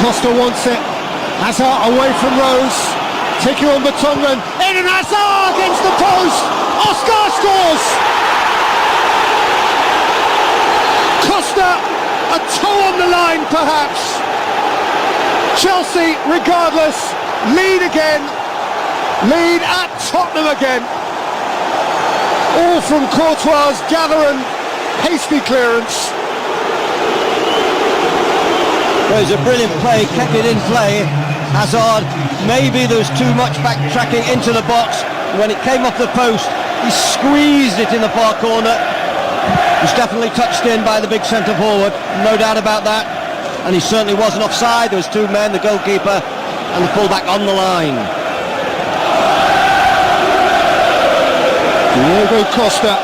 Costa wants it. Hazard away from Rose. Taking on Batongan. Eden Hazard against the post. Oscar scores. Costa, a toe on the line perhaps. Chelsea, regardless, lead again. Lead at Tottenham again. All from Courtois' gathering hasty clearance. Well, it was a brilliant play, kept it in play. Hazard, maybe there was too much backtracking into the box. When it came off the post, he squeezed it in the far corner. He was definitely touched in by the big centre forward, no doubt about that. And he certainly wasn't offside. There was two men, the goalkeeper and the fullback on the line. Diego Costa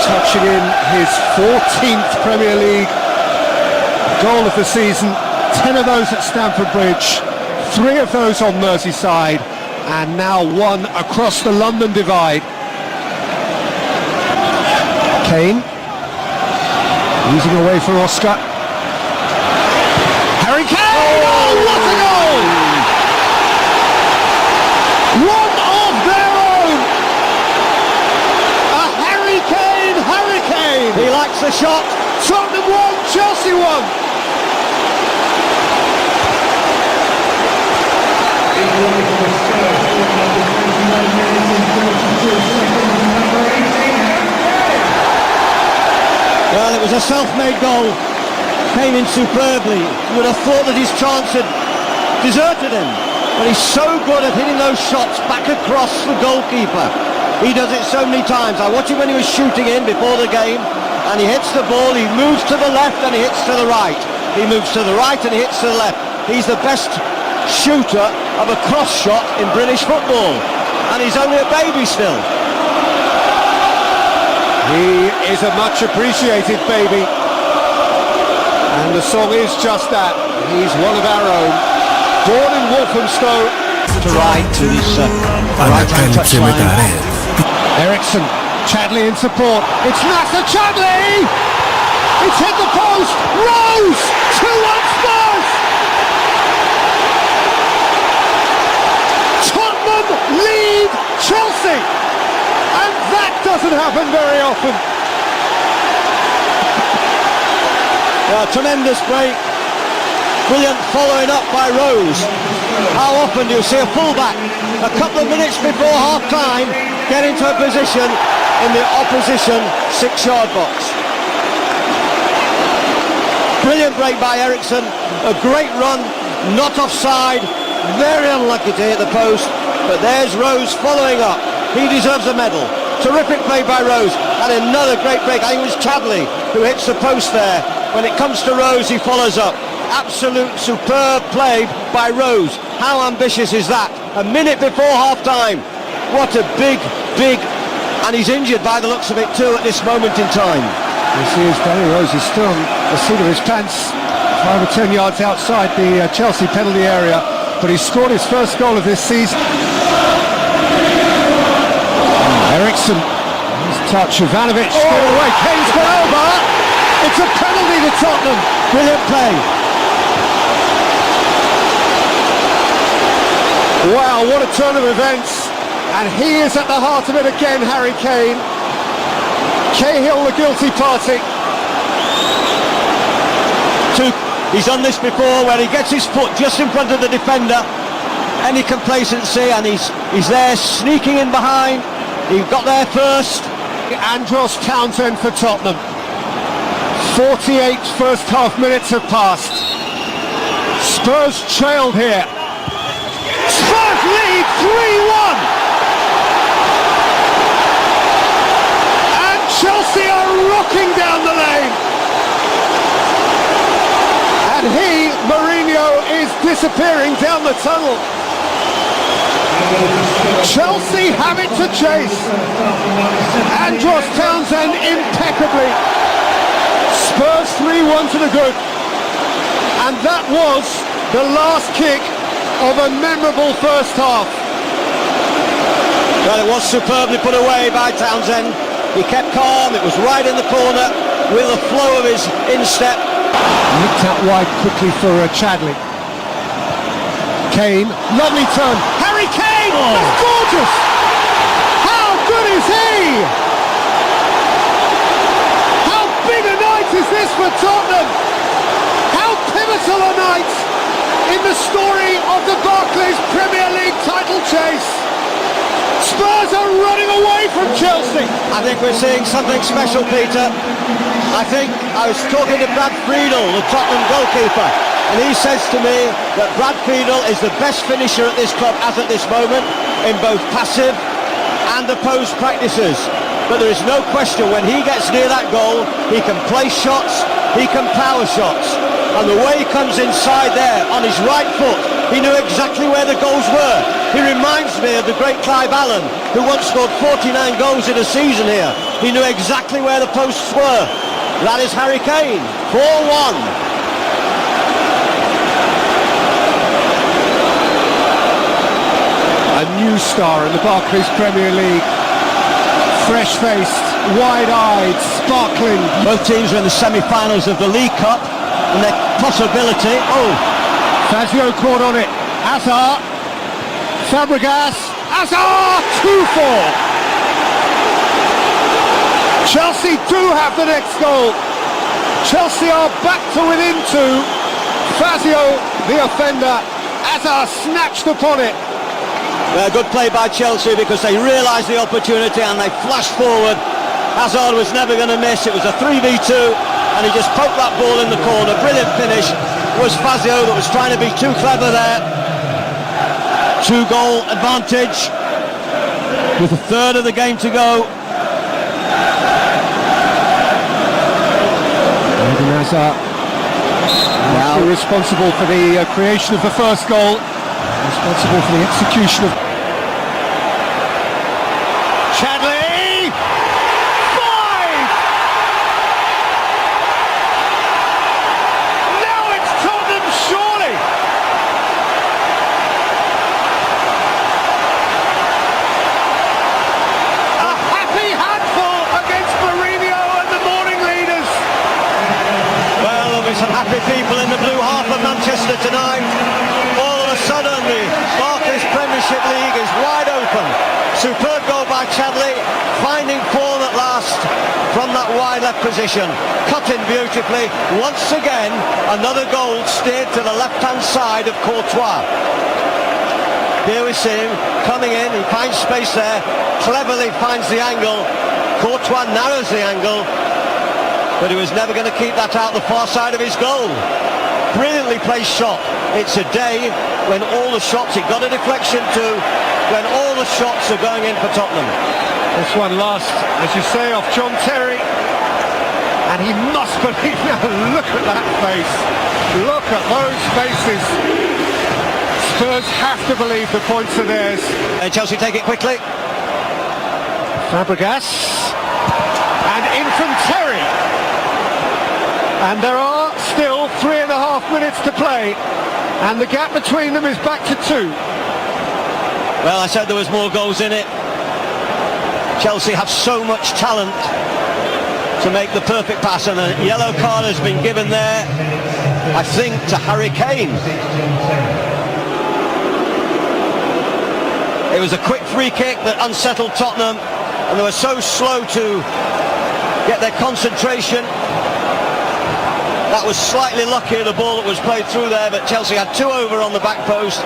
touching in his 14th Premier League goal of the season, 10 of those at Stamford Bridge, 3 of those on Merseyside, and now 1 across the London divide. Kane, easing away for Oscar. Harry Kane! Oh, what a goal! One of their own! A Harry Kane hurricane! He likes the shot. Tottenham won, Chelsea won! Well, it was a self-made goal. Came in superbly. You would have thought that his chance had deserted him. But he's so good at hitting those shots back across the goalkeeper. He does it so many times. I watched him when he was shooting in before the game, and he hits the ball, he moves to the left and he hits to the right. He moves to the right and he hits to the left. He's the best shooter of a cross shot in British football. And he's only a baby still. He is a much appreciated baby, and the song is just that. He's one of our own. Born in Walthamstow. To right to his right-hand touchline. Ericsson, Chadley in support. It's Nasser Chadley! It's hit the post! Rose! 2-1 Spurs! Tottenham lead Chelsea! And that doesn't happen very often. Tremendous break. Brilliant following up by Rose. How often do you see a fullback a couple of minutes before half-time get into a position in the opposition 6-yard box? Brilliant break by Ericsson. A great run, not offside. Very unlucky to hit the post. But there's Rose following up. He deserves a medal. Terrific play by Rose. And another great break. I think it was Chadley who hits the post there. When it comes to Rose, he follows up. Absolute superb play by Rose. How ambitious is that? A minute before half-time. What a big, and he's injured by the looks of it too at this moment in time. You see as Danny Rose is still on the seat of his pants, 5 or 10 yards outside the Chelsea penalty area, but he scored his first goal of this season. Ericsson, his touch, Ivanovic, scored away, Kane's gone over. It's a penalty to Tottenham. Brilliant play. Wow, what a turn of events. And he is at the heart of it again, Harry Kane. Cahill, the guilty party. He's done this before where he gets his foot just in front of the defender. Any complacency, and he's there sneaking in behind. He got there first. Andros Townsend for Tottenham. 48 first half minutes have passed. Spurs trailed here. Spurs lead 3-1. And Chelsea are rocking down the lane. And Mourinho, is disappearing down the tunnel. Chelsea have it to chase. Andros Townsend impeccably. Spurs 3-1 to the good. And that was the last kick of a memorable first half. Well, it was superbly put away by Townsend. He kept calm, it was right in the corner with the flow of his instep. Nicked out wide quickly for Chadley. Kane, lovely turn. Harry Kane, that's gorgeous. How good is he? How big a night is this for Tottenham? How pivotal a night in the story of the Barclays Premier League title chase. Spurs are running away from Chelsea. I think we're seeing something special, Peter. I was talking to Brad Friedel, the Tottenham goalkeeper, and he says to me that Brad Friedel is the best finisher at this club as at this moment in both passive and opposed practices. But there is no question when he gets near that goal, he can place shots, he can power shots. And the way he comes inside there on his right foot, he knew exactly where the goals were. He reminds me of the great Clive Allen, who once scored 49 goals in a season here. He knew exactly where the posts were. That is Harry Kane, 4-1. A new star in the Barclays Premier League. Fresh-faced, wide-eyed, sparkling. Both teams are in the semi-finals of the League Cup, and their possibility... Fazio caught on it. Hazard. Fabregas. Hazard! 2-4. Chelsea do have the next goal. Chelsea are back to within two. Fazio, the offender. Hazard snatched upon it. Good play by Chelsea because they realised the opportunity and they flashed forward. Hazard was never going to miss. It was a 3v2 and he just poked that ball in the corner. Brilliant finish. It was Fazio that was trying to be too clever there. 2-goal advantage with a third of the game to go. Eden Hazard, now responsible for the creation of the first goal, responsible for the execution of... Chadley! 5! Now it's Tottenham, surely! A happy handful against Mourinho and the morning leaders. Well, there'll be some happy people in the blue half of Manchester tonight. All of a sudden, the Barclays Premiership League is wide open. Superb goal by Chadley, finding form at last from that wide left position. Cut in beautifully. Once again, another goal steered to the left-hand side of Courtois. Here we see him coming in. He finds space there. Cleverly finds the angle. Courtois narrows the angle. But he was never going to keep that out the far side of his goal. Brilliantly placed shot. It's a day when all the shots, he got a deflection too, when all the shots are going in for Tottenham. This one last, as you say, off John Terry. And he must believe now. Look at that face. Look at those faces. Spurs have to believe the points are theirs. Chelsea take it quickly. Fabregas. And in from Terry. And there are still 3.5 minutes to play. And the gap between them is back to 2. Well, I said there was more goals in it. Chelsea have so much talent to make the perfect pass, and a yellow card has been given there, I think, to Harry Kane. It was a quick free kick that unsettled Tottenham, and they were so slow to get their concentration. That was slightly lucky, the ball that was played through there, but Chelsea had 2 over on the back post.